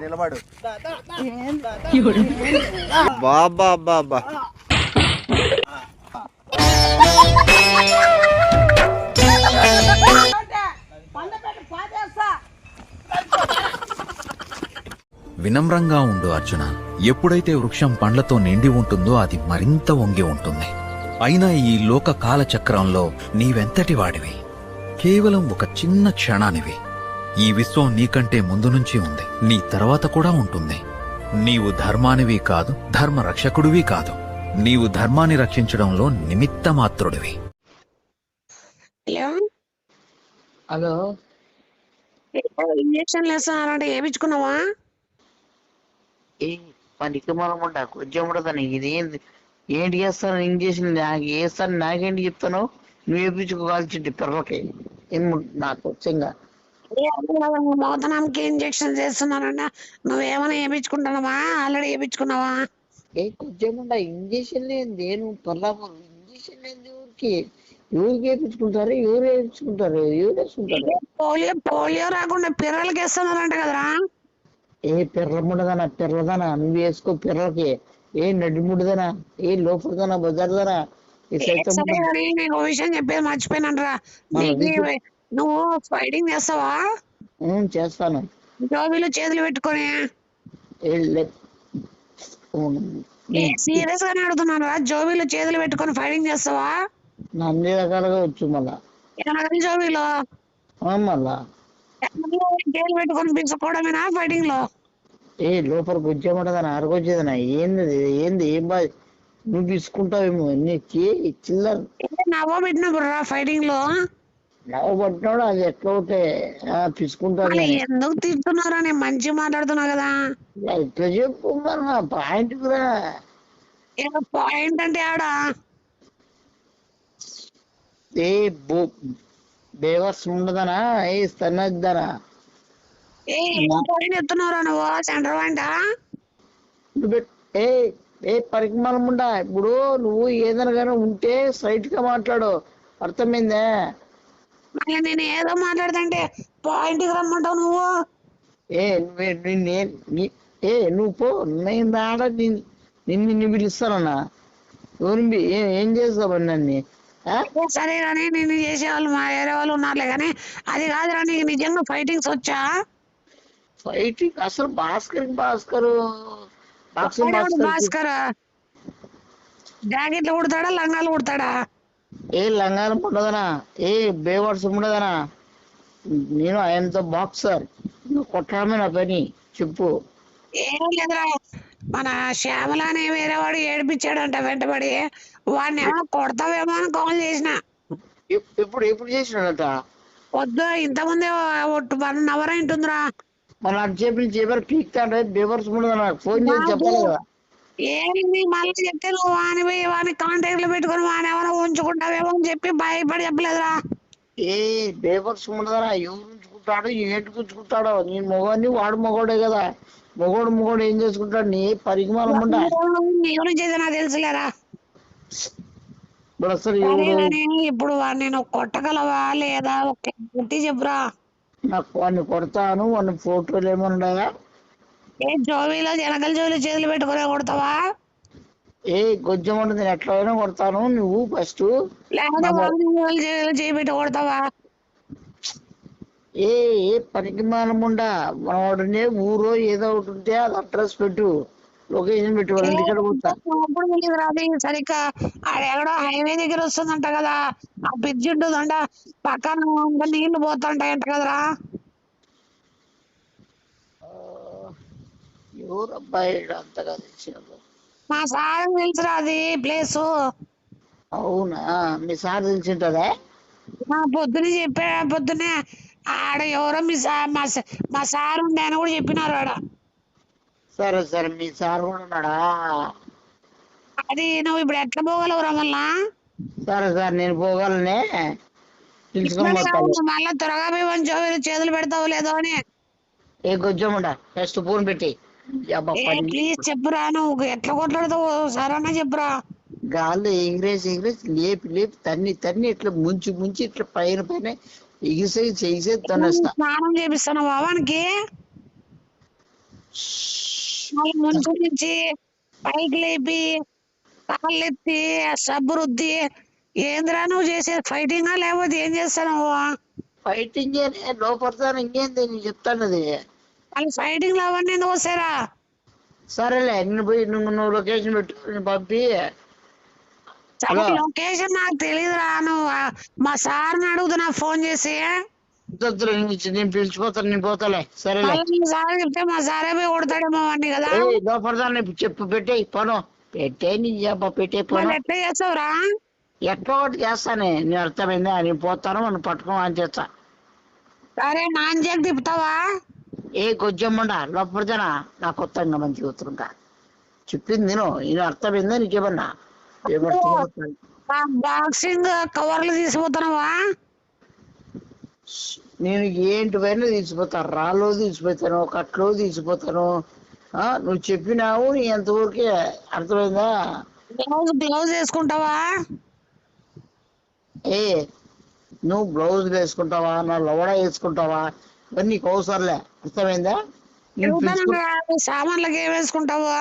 నిలబడు. బాబా బాబా వినమ్రంగా ఉండు అర్జున. ఎప్పుడైతే వృక్షం పండ్లతో నిండి ఉంటుందో అది మరింత వంగి ఉంటుంది. అయినా ఈ లోక కాలచక్రంలో నీవెంతటి వాడివి? కేవలం ఒక చిన్న క్షణానివి. ఈ విశ్వం నీకంటే ముందు నుంచి ఉంది, నీ తర్వాత కూడా ఉంటుంది. నీవు ధర్మానివి కాదు, ధర్మ రక్షకుడివి కాదు. నీవు ధర్మాన్ని రక్షించడంలో నిమిత్త మాత్రుడివి. Hello, injection వేస్తానంటే వేయించుకున్నావా? ఏ పనికి మనం కొంచెం ఉండదని ఇది ఏంటి చేస్తాను? ఇంజక్షన్ నాకు వేస్తాను, నాకేంటి చెప్తాను? నువ్వు వేయించుకోవాల్సింది పిల్లలకి ఏం నాకు వచ్చంగా మోతనానికి ఇంజక్షన్ చేస్తున్నానంట, నువ్వేమైనా వేయించుకుంటున్నావా? ఆల్రెడీ వేయించుకున్నావా? ఏ కొంచెం ఇంజక్షన్ లేని నువ్వు పిల్లలు ఇంజక్షన్ లేని ఊరికి ఎవరికి వేయించుకుంటారు? ఎవరు వేయించుకుంటారు? ఎవరు వేసుకుంటారు? పోలియో రాకుండా పిల్లలకి వేస్తున్నారంట కదరా? ఏ పిర్రముండదనా, పిర్రదనా నువ్వు వేసుకో పిల్లలకి. ఏ నడిముడిదనా, ఏ లోపలిదనా, బజార్దనా, నీకు విషయం చెప్పేది మర్చిపోయినంటరా. నువ్వు ఫైటింగ్ చేస్తావా? చేస్తాను. జోబీలో చేతులు పెట్టుకొని సీరియస్ గానే అడుగుతున్నాను రా. జోబీలో చేతులు పెట్టుకొని ఫైటింగ్ చేస్తావా? అన్ని రకాలుగా వచ్చు. మళ్ళా జోబీలో మళ్ళా చేతులు పెట్టుకొని పిలుచుకోవడమేనా ఫైటింగ్ లో? ఏ లోపల గుజ్జమంటదనా, అరగొచ్చేదనా? ఏంది ఏం బాధ? నువ్వు తీసుకుంటావేమో నీకు చిల్లర నవ్వ పెట్టినప్పుడు రా ఫైటింగ్ లో. నవ్వు పట్టినాడు అది ఎట్లా ఒకటే తీసుకుంటాను. ఎందుకు తిడుతున్నారా? నేను మంచిగా మాట్లాడుతున్నా కదా. ఎట్లా చెప్పు మన పాయింట్ కూడా. పాయింట్ అంటే ఆడ ఏ బేవర్స్ ఉండదనా, ఏ స్తనద్దనా? పాయింట్ ఎత్తున్నావురా నువ్వు? సెంటర్ పాయింటా? ఏ ఏ పరిమాణం ఉండా. ఇప్పుడు నువ్వు ఏదైనా కానీ ఉంటే స్ట్రైట్ గా మాట్లాడు, అర్థమైందే? నేను ఏదో మాట్లాడుతుంటే పాయింట్ కి రమ్మంటావు నువ్వు. నువ్వు పో, నేను రాడ నిన్ను పిలుస్తానన్నా. ఎవరిని ఏం చేస్తావు నన్ను? సరే కానీ నేను చేసేవాళ్ళు మా వేరే వాళ్ళు ఉన్నారులే కానీ అది కాదురా. నీకు నిజంగా ఫైటింగ్స్ వచ్చా? ఫైటింగ్ అసలు భాస్కర్ జాకెట్లు కుడతాడా, లంగాలు కుడతాడా? ఏ లంగాలు ఉండదనా, ఏ బేవర్స్ ఉండదనా. నేను ఆయనతో బాక్సర్, నువ్వు కొట్టడమే నా పని. చెప్పు. ఏం లేదురా, మన శ్యామల అని వేరే వాడు ఏడిపించాడంట వెంటబడి. వాడిని ఏమో కొడతావేమో అని కాల్ చేసిన. ఎప్పుడు చేసినాడట? వద్దు, ఇంతకుముందే 1 అవర్ అయింటుందిరా. మన చెప్పారు పీక్తాడు బేవర్స్ ఉండదనా. ఫోన్ చేసి చెప్పాలి కదా. ఏంది మళ్ళీ చెప్తే నువ్వు వాని కాంటాక్ట్ లో పెట్టుకుని వాని ఎవరో ఉంచుకుంటావేమో అని చెప్పి భయపడి చెప్పలేదురా. ఏ బేవర్స్ ఉండదనా, ఎవరు ఉంచుకుంటాడు, ఏంటి ఉంచుకుంటాడో? నీ మొగాన్ని వాడు మొగోడే కదా. మొగోడు ఏం చేసుకుంటాడు? నీ పరిమాణం ఉండా. నీ గురించి అయితే నాకు తెలుసులేరా. ఇప్పుడు వాడిని నువ్వు కొట్టగలవా లేదా? ఒక్కటి చెప్పురా. నాకు వాడిని కొడతాను. వాడిని ఫోటోలు ఏమన్నా ఏ జోబీలో వెనకల జోబీలో చేతులు పెట్టుకునే కొడతావా? ఏ గొజ్జం ఉంటుంది, నేను ఎట్లయినా కొడతాను. నువ్వు ఫస్ట్ లేకపోతే చేపెట్టి కొడతావా? ఏ పరిమాణం ఉండా. మనవాడునే ఊరో ఏదో ఒకటి ఉంటే అది అడ్రస్ పెట్టు, లొకేషన్ పెట్టు, వాళ్ళ ఇంటికాడ పోతా. సరిగ్గా ఎక్కడో హైవే దగ్గర వస్తుందంట కదా, ఆ బ్రిడ్జ్ ఉంటుందంట, పక్కన నీళ్లు పోతుంటాయంట కదరా. ఎవరు అబ్బాయి అంతగా తెలిసినప్పుడు? మా సార్ తెలుసురా అది ప్లేసు. అవునా, మీ సార్ తెలిసింటదా? పొద్దునే పొద్దునే ఆడ ఎవరో మా సార్ ఉండే అని కూడా చెప్పినారు ఆడ. సరే మీ సార్ కూడా ఉన్నాడా? అది నువ్వు ఇప్పుడు ఎట్లా పోగలవురా మళ్ళా? సరే నేను పోగలనే. మళ్ళా త్వరగా పోయి చేతులు పెడతావు లేదో అని. ఏ గొజ్జముండా ఫస్ట్ ఫోన్ పెట్టి ప్లీజ్ చెప్పురా. నువ్వు ఎట్లా కొట్లాడతావు సరేనా చెప్పురా. గాల్లో ఎగిరేసి లేపి తన్ని ఇట్లా ముంచి ఇట్లా పైన ఎగిసేసి తనేస్తా. స్నానం చేపిస్తాను వానికి. మళ్ళీ ముందు నుంచి పైకి లేపి కాళ్ళు ఎత్తి సబ్బు రుద్ది ఏంద్రా నువ్వు చేసేది ఫైటింగా లేకపోతే ఏం చేస్తావు ఫైటింగ్ లోపడతాను ఇంకేంది నేను చెప్తాను అది. వాళ్ళు ఫైటింగ్ లో అవన్నీ ఎందుకు వస్తారా సరేలే నేను పోయి నువ్వు లొకేషన్ పెట్టుకుని పంపి. హలో లొకేషన్ నాకు తెలియదురా నువ్వు మా సార్ని అడుగుతున్నా ఫోన్ చేసి వద్దులే, నేను పిలిచిపోతాను, నేను పోతాలే. సరేలే మళ్ళీ మీ సార్ చెప్తే మా సారే పోయి కొడతాడేమో వాడిని కదా లోపడతాను చెప్పు, పెట్టే పను పెట్టే నీ పెట్టే పను. మళ్ళీ ఎట్లా చేస్తావురా ఎట్లా ఒకటి చేస్తానే, నేను అర్థమైందా, నేను పోతాను మనం పట్టుకోమని చేస్తా. సరే నాన్ చెక్ తిప్పుతావా కొంచెం లోపడతానా నా కొత్తగా మంచి కూతురుగా చెప్పింది నేను అర్థమైందా నీకేమన్నా బాక్సింగ్ కవర్లు తీసుకుపోతున్నావా నేను ఏంటి పైన తీసిపోతా, రాళ్ళు తీసిపోతాను, కట్లో తీసిపోతాను. నువ్వు చెప్పినావు నీ ఎంతవరకే అర్థమైందా. బ్లౌజ్ వేసుకుంటావా నువ్వు బ్లౌజ్ వేసుకుంటావా, నా లవడ వేసుకుంటావా, ఇవన్నీ నీకు అవసరంలే. అర్థమైందా. సామాన్లకి ఏం వేసుకుంటావా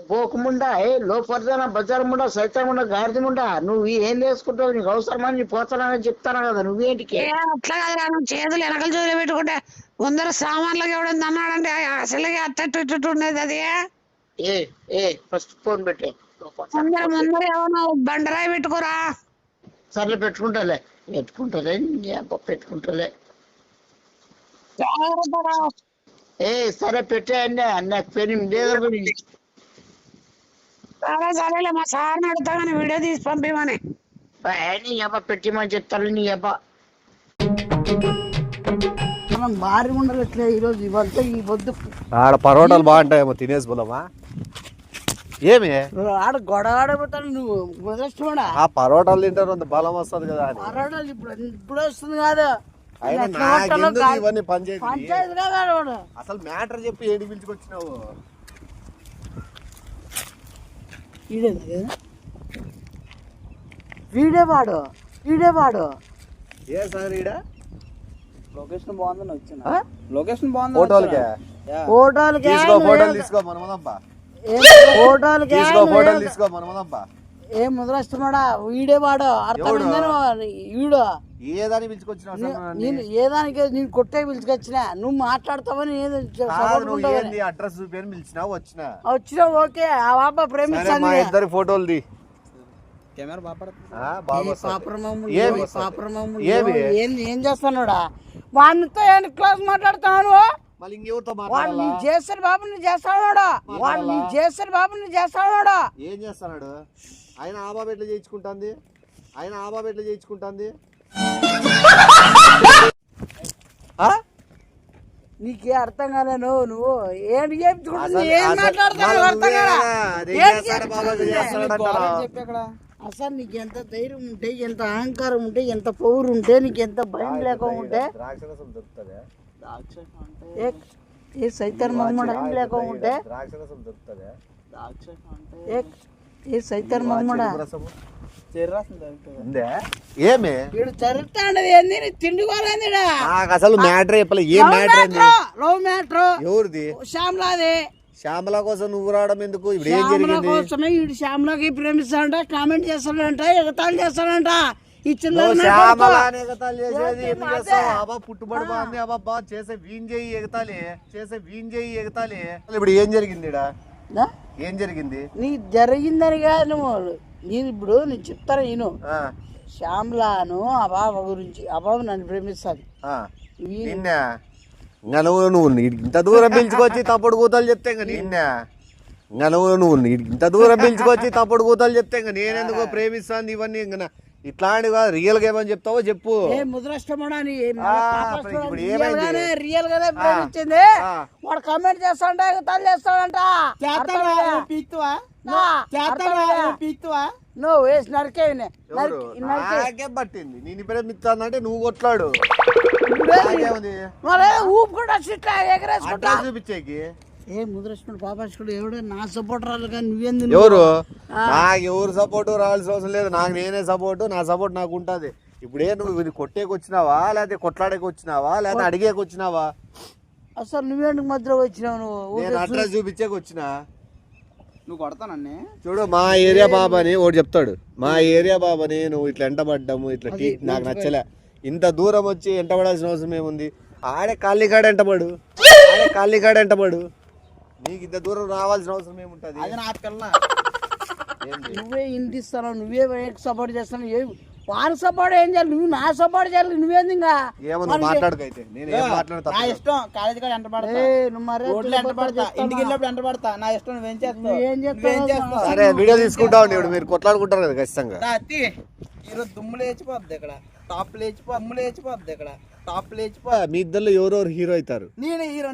బోకముండా లోపర్జన బజార్ ముండా సైతం ముండా గాడిద ముండా నువ్వు ఏం వేసుకుంటావు, నీకు అవసరమని నీ పోతానని చెప్తాను కదా. నువ్వేంటికి అట్లా కదా నువ్వు చేతులు వెనకలు చూసి పెట్టుకుంటే ముందర సామాన్లకి ఎవడైనా అన్నాడంటే అసలుగా అట్టట్టు ఉండేది అది. ఫస్ట్ ఫోన్ పెట్టే ముందర ఏమన్నా బండరాయి పెట్టుకోరా. సర్లే పెట్టుకుంటాలే పెట్టుకుంటాలే. సరే పెట్టే అన్న నాకు పెని లేదు. సరేలే మా సార్ని అడుగుతా కానీ వీడియో తీసి పంపిమని. నీ అబ్బా పెట్టిమని చెప్తాను నీ అబ్బా. మనం భారీ ఉండలు ఎట్లా ఈరోజు ఇవంతా ఈ పొద్దు ఆడ పరోటాలు బాగుంటాయేమో తినేసి పోదామా. ఏమి ఆడ గొడవ ఆడబోతాను నువ్వు ముదృష్టమా. ఆ పరోటాలు తింటారు అంత బలం వస్తుంది కదా అని. పరోటాలు ఇప్పుడు వస్తుంది కాదు ఇవన్నీ పంచాయతీ పంచాయతీ కాదు. అసలు మ్యాటర్ చెప్పి ఏడి పిలుచుకొచ్చినావు. వీడేవాడు ఏ సార్ ఈడ లొకేషన్ బాగుందని వచ్చిన లొకేషన్ బాగుంది. ఫోటోలకే ఫోటోలు తీసుకో మనమదబ్బా. ఫోటోలు తీసుకో మనమదబ్బా. ఏ ముదరష్టమాడా వీడేవాడు అర్థమైందని వీడు ఏదాన్ని పిలుచుకొచ్చినావు. నేను ఏదానికి నేను కొట్టే పిలుచుకొచ్చినా నువ్వు మాట్లాడతావని అడ్రస్ చూపి పిలిచినావు వచ్చినా ఓకే. ఆ బాబా ప్రేమిస్తాను ఇద్దరు ఫోటోలు ది. ఏం చేస్తానుడా వాడితో క్లాస్ మాట్లాడుతున్నాను. మళ్ళీ ఇంకెవరితో వాడు నీ చేస్తాడు బాబు నువ్వు చేస్తాడు వాడు నీ చేస్తాడు బాబు నువ్వు చేస్తాడు. ఏం చేస్తున్నాడు ఆయన? ఆ బాబు ఎట్లా చేయించుకుంటుంది నీకే అర్థం కాలే నువ్వు ఏంటి చేయించుకుంటుంది ఏం మాట్లాడుతున్నావు అర్థం కాదా. అసలు నీకు ఎంత ధైర్యం ఉంటే ఎంత అహంకారం ఉంటే ఎంత పౌరు ఉంటే నీకు ఎంత భయం లేకుండా ఉంటే ఏ సైతాన్ మహమ్మడ్ భయం లేకుండా ఉంటే ఏ సైతాన్ మహమ్మడా ఏమి జరుగుతాండది ఏంది తిండి కోలేంది అసలు మ్యాటర్ చెప్పలే. ఏ మ్యాటర్? లవ్ మ్యాటర్ ఎవరిది? శ్యామలాది. శ్యామల కోసం నువ్వు రావడం ఎందుకు? ఇప్పుడు ఏం జరిగింది? కోసమే వీడు శ్యామలకి ప్రేమిస్తాడంట, కామెంట్ చేస్తాడంట, ఎగతాళి చేస్తాడంట. ఇచ్చిన పుట్టుబడి బాగుంది అబ్బా చేసే వీన్ చేయి ఎగతాలి. ఇప్పుడు ఏం జరిగింది? ఏం జరిగింది? నీ జరిగిందని కాదు నువ్వు నేను ఇప్పుడు నేను చెప్తాను నేను శ్యామలాను ఆ బాబా గురించి ఆ బాబు నన్ను ప్రేమిస్తాను. నువ్వు ఇంత దూరం పిలుచుకొచ్చి తప్పుడు కూతలు చెప్తే నువ్వు ఇంత దూరం పిలుచుకొచ్చి తప్పుడు కూతలు చెప్తే నేనెందుకో ప్రేమిస్తాను ఇవన్నీ ఇట్లాంటివి కాదు. రియల్ గా ఏమని చెప్తావో చెప్పు. రియల్ గానే ప్రేమించింది వాడు కామెంట్ చేస్తాడంట, ఎగతాళి చేస్తాడంట. నువ్వు వేసి నరికే పట్టింది నేను ప్రేమిస్తానంటే నువ్వు కొట్లాడు. ఊపు కూడా ఎగరేసుకుంటా చూపించేకి ఏ ముద్రష్కుడు పాపాష్కుడు ఎవడు నా సపోర్ట్ రాలి కానీ నువ్వేంది ఎవరు? నాకు ఎవరు సపోర్ట్ రావాల్సిన అవసరం లేదు. నాకు నేనే సపోర్ట్. నా సపోర్ట్ నాకు ఉంటది. ఇప్పుడే నువ్వు కొట్టేకి వచ్చినావా లేకపోతే కొట్లాడేకి వచ్చినావా లేకపోతే అడిగేకి వచ్చినావా? అసలు నువ్వేందుకు మధ్యలో వచ్చినావు నువ్వు? నేను అడ్రస్ చూపించేకి వచ్చినా. నువ్వు కొడతానన్నే చూడు మా ఏరియా బాబాని ఒకటి చెప్తాడు, మా ఏరియా బాబాని నువ్వు ఇట్లా ఎంటబడ్డాము ఇట్లా నాకు నచ్చలే, ఇంత దూరం వచ్చి ఎంటబడాల్సిన అవసరం ఏముంది? ఆడే కాళ్ళీకాడ ఎంటబడు, ఆడే కాళ్ళీకాడ ఎంటబడు, నీకు ఇంత దూరం రావాల్సిన అవసరం ఏముంటది? అది నా పిల్ల. నువ్వే ఇంటిస్తావు, నువ్వే సపోర్ట్ చేస్తావు. వాని సపోర్ట్ ఏం చేయాలి? నువ్వు నా సపోర్ట్ చేయాలి. నువ్వేంది ఇంకా ఏమన్నా మాట్లాడకైతే నేను ఏం నా మాట్లాడతా ఇష్టం. కాలేజీ కాడ ఎంట పడతా, రోడ్లు ఎంట పడతా, ఇంటికి వెళ్ళినప్పుడు ఎంట పడతా. నా ఇష్టం. నువ్వేం చేస్తావు? సరే వీడియో తీసుకుంటా ఉండి ఇప్పుడు మీరు కొట్లాడుకుంటారు కదా ఖచ్చితంగా. ఈరోజు దుమ్ము లేచిపోద్ది ఇక్కడ, టాప్ లేచిపోద్ది ఇక్కడ, టాప్ లేచిపో. మీ ఇద్దరు ఎవరెవరు హీరో అవుతారు? నేనే హీరో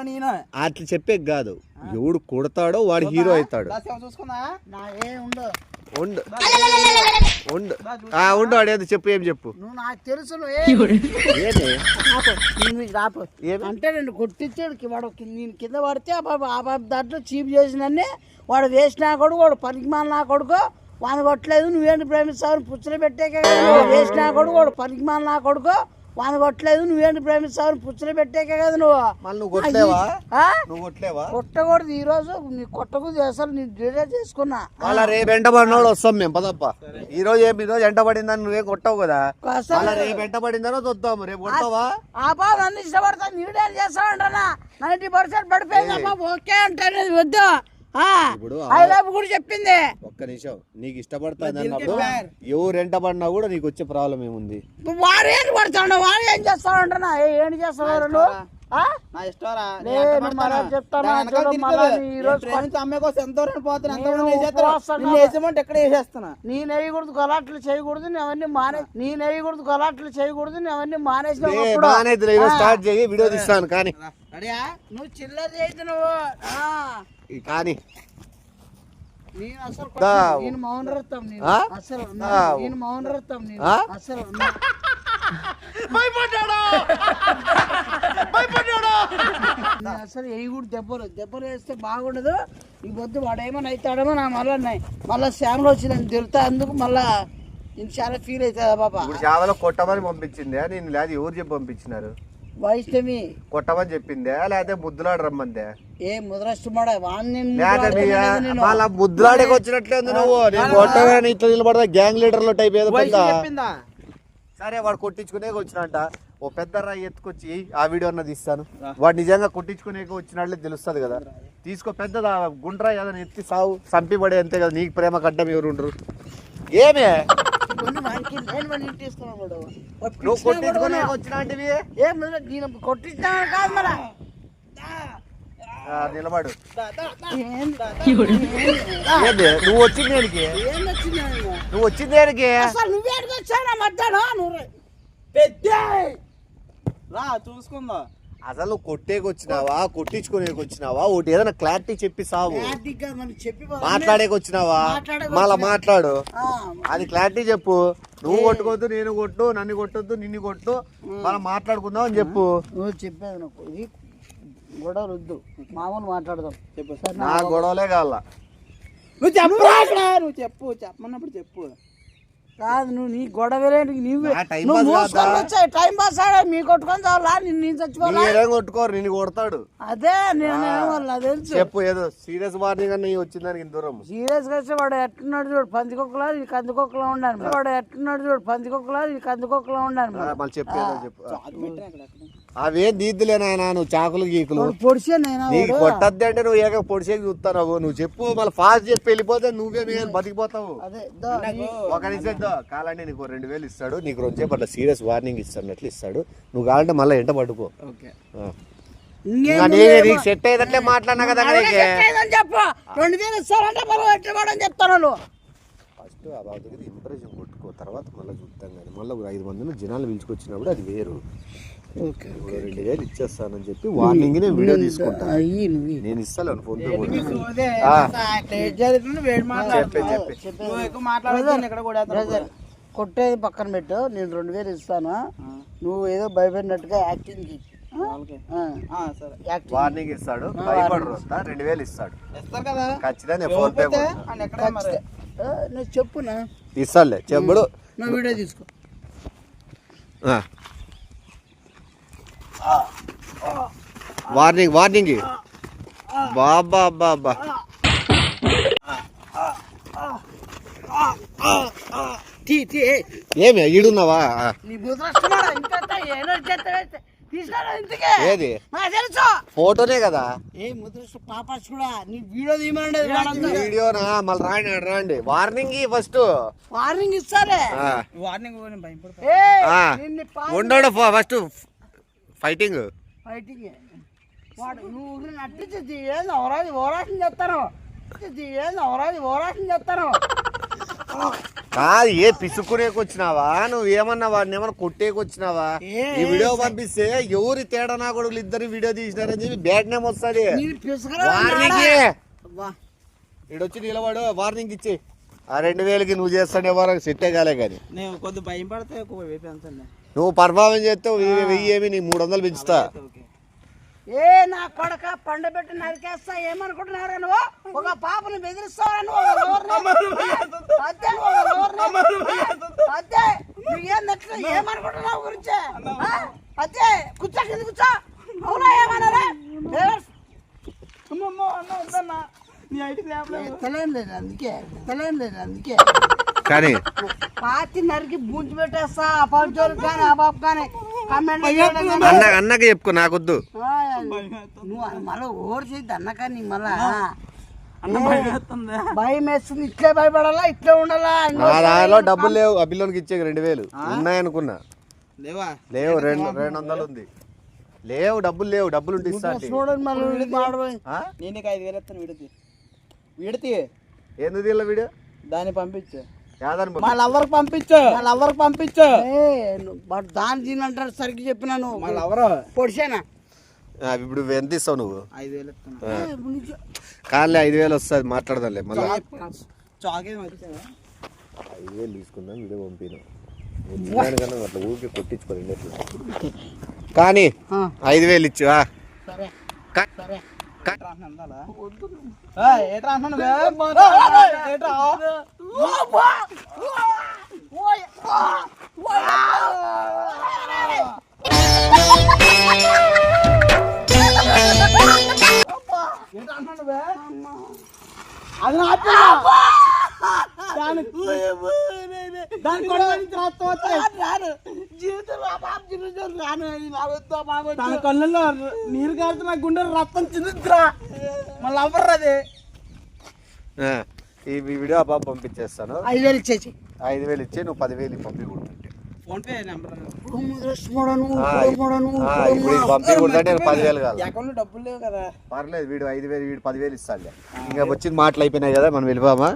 నేనే. అట్లా చెప్పే కాదు, ఎవడు కొడతాడో వాడు హీరో అవుతాడు. చూసుకుందా నా ఏ ఉండవు. ఉండు ఉండు ఉండు అడేది చెప్పు, ఏం చెప్పు. నువ్వు నాకు తెలుసు. రాపు అంటే నేను కొట్టించాడు వాడు. నేను కింద పడితే ఆ బాబు దాంట్లో చీప్ చేసినన్నే వాడు వేస్ట్ నా కొడుకు, వాడు పనికిమాల నా కొడుకు, వాని కొట్టలేదు. నువ్వేంటి ప్రేమిస్తావు? పుచ్చలు పెట్టాకే కదా వేస్ట్ నా కొడుకు, వాడు పనికిమాల నా కొడుకు, వాని కొట్టలేదు. నువ్వేంటి ప్రేమిస్తావు? పుచ్చలు పెట్టాకే కదా నువ్వు. నువ్వు కొట్టలేవా? నువ్వు కొట్టలేవా? కొట్టకూడదు ఈ రోజు. నీ కొట్టకూడదు అసలు. నీ డిలీట్ చేసుకున్నా. అలా రేపు ఎంటబడినోడు వస్తాం మేము పదప్ప. ఈ రోజు ఎంట పడిందని నువ్వేం కొట్టావు కదా, అలా రేపు ఎంట పడిందనో చూద్దాము. రేపు కొట్టావా? ఆ బాబు నన్ను ఇష్టపడతాను. నీడేం చేస్తావంటనా? 90% పడిపోయింది. ఓకే అంటే వద్దు. ఐ లవ్ కూడా చెప్పింది. ఒక్క నిమిషం, నీకు ఇష్టపడుతుంది అన్నప్పుడు ఎవరు ఎంట పడినా కూడా నీకు వచ్చే ప్రాబ్లం ఏముంది? వాడు ఏంటి పడతాడు? వాడు ఏం చేస్తావంటనా? ఏంటి చేస్తావు? నా ఇష్టరా అమ్మాయి కోసం ఎంత దూరం పోతున్నా ఎక్కడ వేసేస్తున్నా. నేను వేయకూడదు గలాట్లు చేయకూడదు, అవన్నీ నేను వేయకూడదు గలాట్లు చేయకూడదు, అవన్నీ మానేసి స్టార్ట్ చేయి, వీడియో తీస్తాను. కానీ నువ్వు చిల్లర చేయదు నువ్వు. కానీ నేను అసలు నేను మౌన రత్తం. అసలు నేను మౌన రత్తం. అసలు అసలు వేయకూడదు. దెబ్బలు వేస్తే బాగుండదు. ఈ పొద్దు వాడు ఏమైనా అవుతాడేమో నా మళ్ళీ శ్యామలో వచ్చి నన్ను తిరుగుతా. అందుకు మళ్ళా నేను చాలా ఫీల్ అవుతుందా బాబా. చావలో కొట్టమని పంపించిందే నేను, లేదా ఎవరు చెప్పి పంపించినారు? వైష్ణవి కొట్టమని చెప్పిందే లేకపోతే ముద్దులాడు రమ్మందే? ఏ ముద్రష్టమాడ వాళ్ళ ముద్దులాడేకి వచ్చినట్లే ఉంది నువ్వు. నేను కొట్టగానే ఇట్లా నిలబడతా గ్యాంగ్ లీడర్ లో టైప్ ఏదో పెద్ద. సరే వాడు కొట్టించుకునే వచ్చినట్ట ఓ పెద్ద రాయి ఎత్తుకొచ్చి ఆ వీడియో అన్నది ఇస్తాను. వాడు నిజంగా కొట్టించుకునే వచ్చినట్లే తెలుస్తుంది కదా. తీసుకో పెద్దదా గుండ్రా ఏదైనా ఎత్తి సావు చంపిపడే అంతే కదా. నీకు ప్రేమ కడ్డం ఎవరు ఉండరు. ఏమే నువ్వు కొట్టించుకునే వచ్చినవి కొట్టించాను కాదు మరి. నిలబడు. నువ్వు వచ్చింది దేనికి? నువ్వు వచ్చింది దేనికి? అసలు నువ్వేడికి వచ్చానా మధ్యాహ్నం? రా చూసుకుందా. అసలు నువ్వు కొట్టేకి వచ్చినావా కొట్టించుకునేకి వచ్చినావా? ఒకటి ఏదైనా క్లారిటీ చెప్పి సావు. మాట్లాడేకి వచ్చినావా? మళ్ళా మాట్లాడు, అది క్లారిటీ చెప్పు. నువ్వు కొట్టుకోవద్దు, నేను కొట్టు, నన్ను కొట్టొద్దు, నిన్ను కొట్టు, మళ్ళీ మాట్లాడుకుందాం అని చెప్పు. నువ్వు చెప్పేది నాకు ఇది గొడవలు వద్దు, మామూలు మాట్లాడదాం. నా గొడవలే కావాలా? నువ్వు చెప్పరా? నువ్వు చెప్పమన్నప్పుడు చెప్పు. కాదు నువ్వు నీ గొడవలే టైం పాస్ ఆడా. మీ కొట్టుకొని చాలా నేను చచ్చిపోవాలి. కొట్టుకోరు, నిన్ను కొడతాడు. అదే తెలుసు. చెప్పు ఏదో సీరియస్ వార్నింగ్ అని వచ్చిందానికి దూరం. సీరియస్ గా వచ్చి వాడు ఎట్టున్నాడు చూడు పందికొక్కలా, ఈ కందికొక్కలా ఉండాలి. వాడు ఎట్టున్నాడు చూడు పందికొక్కలా, ఈ కందికొక్కలా ఉండాలి. మళ్ళీ చెప్పు ఏదో చెప్పు. అవేం దీద్దులేనాయన నువ్వు చాకులు గీకులు పొడిసే. నీకు కొట్టద్ది అంటే నువ్వు ఏక పొడిసేకి చూస్తావు. నువ్వు చెప్పు మళ్ళీ ఫాస్ట్ చెప్పి వెళ్ళిపోతే నువ్వే బతికిపోతావు. ఒక నిమిషం కాలండి నీకు 2000 ఇస్తాడు, నీకు 2 సేపు అట్లా సీరియస్ వార్నింగ్ ఇస్తున్నట్లు ఇస్తాడు. నువ్వు కావాలంటే మళ్ళీ ఎంట పట్టుకో. నీకు సెట్ అయ్యేటట్లే మాట్లాడినా కదా. చెప్పు 2000 ఇస్తారంటే మళ్ళీ చెప్తాను. ఫస్ట్ ఆ బాబు దగ్గర ఇంప్రెషన్ కొట్టుకో, తర్వాత మళ్ళీ చూద్దాం. కానీ మళ్ళీ 5 మందిని జనాలు పిలుచుకొచ్చినప్పుడు అది వేరు. 2000 ఇచ్చేస్తానని చెప్పి వార్నింగ్ వీడియో తీసుకుంటా. నేను ఇస్తాను ఫోన్ పే కొట్టేది పక్కన పెట్టు. నేను 2000 ఇస్తాను, నువ్వు ఏదో భయపడినట్టుగా యాక్టింగ్ వార్నింగ్ ఇస్తాడు. భయపడరు, 2000 ఇస్తాడు ఖచ్చితంగా. ఫోన్ పే నువ్వు చెప్పునా ఇస్తాడులే. చెప్పుడు నా వీడియో తీసుకో. వార్నింగ్ వార్నింగ్ బాబా బాబా ఏమి ఈడున్నావా ఏది ఫోటోనే కదా వీడియోనా మళ్ళీ రాండి రాండి వార్నింగ్ ఫస్ట్ వార్నింగ్ ఇస్తారే వార్నింగ్ ఉండడు ఫస్ట్ ఫైటింగ్ ఫైటింగ్ వాడు నువ్వు నట్టించి ఏంది అవరాది ఓరాసం చేస్తాను కాదు ఏ పిసుకునేకొచ్చినావా నువ్వు ఏమన్నా వాడిని ఏమన్నా కొట్టేకొచ్చినావా ఈ వీడియో పంపిస్తే ఎవరి తేడా నా కొడుకులు ఇద్దరు వీడియో తీసినారని చెప్పి బ్యాడ్ నేమ్ వస్తుంది వార్నింగ్ ఈడొచ్చి నిలబడు వార్నింగ్ ఇచ్చి ఆ 2000కి నువ్వు చేస్తానే వరకు సెట్టే కాలే కానీ నేను కొద్ది భయం పడితే నువ్వు పర్ఫార్మెన్స్ చేస్తావు 1000 ఏమి నీ 300 పెంచుతా ఏ నా కొడక పండబెట్టి నరికేస్తా ఏమనుకుంటున్నారా నువ్వు ఒక పాపను బెదిరిస్తావా నువ్వు అదే నువ్వేందట్లా ఏమనుకుంటున్నావు గురించి అదే కూర్చో కింద కూర్చో అవునా ఏమన్నారా తెలియలేదు అందుకే కానీ పాతి నరికి బూంచి పెట్టేస్తా పంచోరు కానీ ఆ బాబు కానీ అన్నకి చెప్పుకో నాకొద్దు నువ్వు మళ్ళీ ఓడి చేయద్దు అన్నకా నీకు మళ్ళా భయం వేస్తుంది ఇట్లే భయపడాలా ఇట్లే ఉండాలా నా దానిలో డబ్బులు లేవు అభిలోనికి ఇచ్చే 2000 ఉన్నాయనుకున్నా లేవు 200 ఉంది లేవు డబ్బులు ఉంటే ఇస్తా చూడండి మళ్ళీ నేను 5000 ఇస్తాను విడతి ఎందుకు తీయాల వీడియో దాన్ని పంపించు మా లవర్కి పంపించు దాని దీని అంటారు సరిగ్గా చెప్పినాను పొడిసేనా ఇప్పుడు ఎంత ఇస్తావు నువ్వు 5000 ఇస్తాను కాలే 5000 వస్తుంది మాట్లాడదాంలే మళ్ళీ చాకేం 5000 తీసుకుందాం వీడియో పంపిన కన్నా అట్లా ఊరికి కొట్టించుకోండి కానీ 5000 ఇచ్చు కళ్ళల్లో నీరు కారుతూ నా గుండె రక్తం చిందుతురా మళ్ళీ అవ్వరు అది ఈ వీడియో బాబు పంపించేస్తాను 5000 ఇచ్చేసి 5000 ఇచ్చి నువ్వు 10,000 పంపించుకుంటుంటే ఫోన్ పే నెంబర్ ఇప్పుడు పంపించుకుంటే నేను 10,000 కాదు అకౌంట్లో డబ్బులు లేవు కదా పర్లేదు వీడు 5,000 వీడు 10,000 ఇస్తాడు ఇంకా వచ్చిన మాటలు అయిపోయినాయి కదా మనం వెళ్ళిపోమా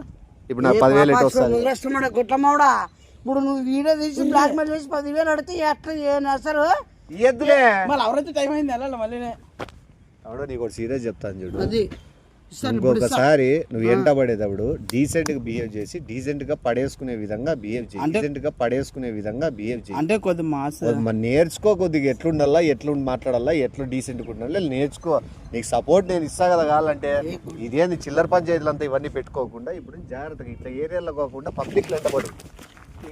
ఇప్పుడు నాకు 10,000 ఎటు వస్తుంది గుట్లమ్మడా ఇప్పుడు నువ్వు వీడియో తీసి బ్లాక్ మెయిల్ చేసి 10,000 అడితే ఎట్లా చేస్తారు ఎద్దులే మళ్ళీ ఎవరైతే టైం అయింది వెళ్ళాలి మళ్ళీ అవును నీకు ఒకటి సీరియస్ చెప్తాను చూడు ఇంకొకసారి నువ్వు ఎంట పడేటప్పుడు డీసెంట్ గా బిహేవ్ చేసి డీసెంట్ గా పడేసుకునే విధంగా బిహేవ్ చేయి డీసెంట్ గా పడేసుకునే విధంగా బిహేవ్ చేయి అంటే కొద్ది మరి నేర్చుకో కొద్దిగా ఎట్లుండాలా ఎట్లా మాట్లాడాలా ఎట్లా డీసెంట్ గా ఉండాలి నేర్చుకో నీకు సపోర్ట్ నేను ఇస్తా కదా కావాలంటే ఇదేంది చిల్లర పంచాయతీలు అంతా ఇవన్నీ పెట్టుకోకుండా ఇప్పుడు జాగ్రత్తగా ఇట్లా ఏరియాలో కాకుండా పబ్లిక్ లో ఎంటపడు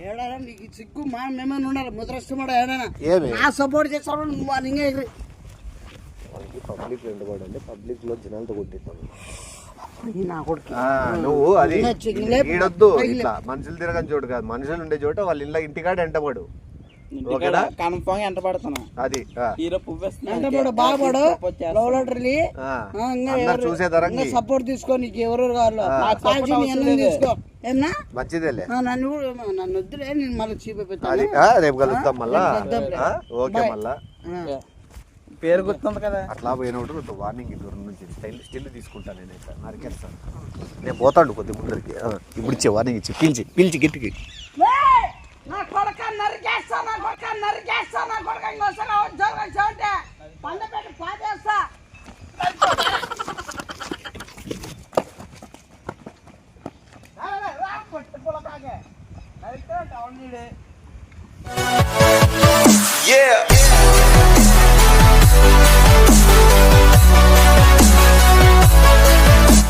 ఏడారా నీకు సిగ్గు మా మేమని ఉండాలి ముద్రష్టమాడ ఏడానా ఏమి నా సపోర్ట్ చేస్తావు నువ్వు ఇంకా ఎగిరి పబ్లిక్ ఎంటపడు అంటే పబ్లిక్ లో జనాలతో కొట్టిస్తాను నా కొడుకు నువ్వు అది ఈడొద్దు ఇట్లా మనుషులు తిరగని చోటు కాదు మనుషులు ఉండే చోట వాళ్ళ ఇళ్ళ ఇంటికాడ ఎంటపడు కన్ఫామ్ ఎంట పడుతున్నా అది బాగుపడు చూసే తరంగా సపోర్ట్ తీసుకో నీకు ఎవరు కావాలో తీసుకో ఏమన్నా మంచిదేలే నన్ను వద్దులే నేను మళ్ళీ అది రేపు కలుద్దాం మళ్ళా ఓకే మళ్ళా పేరు గుర్తుంది కదా అట్లా పోయినప్పుడు వార్నింగ్ దూరం నుంచి స్టిల్ తీసుకుంటాను నేనైతే నరికేస్తాను నేను పోతాడు కొద్ది ముందరికి ఇప్పుడు ఇచ్చే వార్నింగ్ ఇచ్చి పిలిచి గిట్టికి నా కొడుక నరికేస్తా నా కొడుక ఇంకోసారి ఉద్యోగం చేయంటే పండపెట్టి పాదేస్తా Yeah.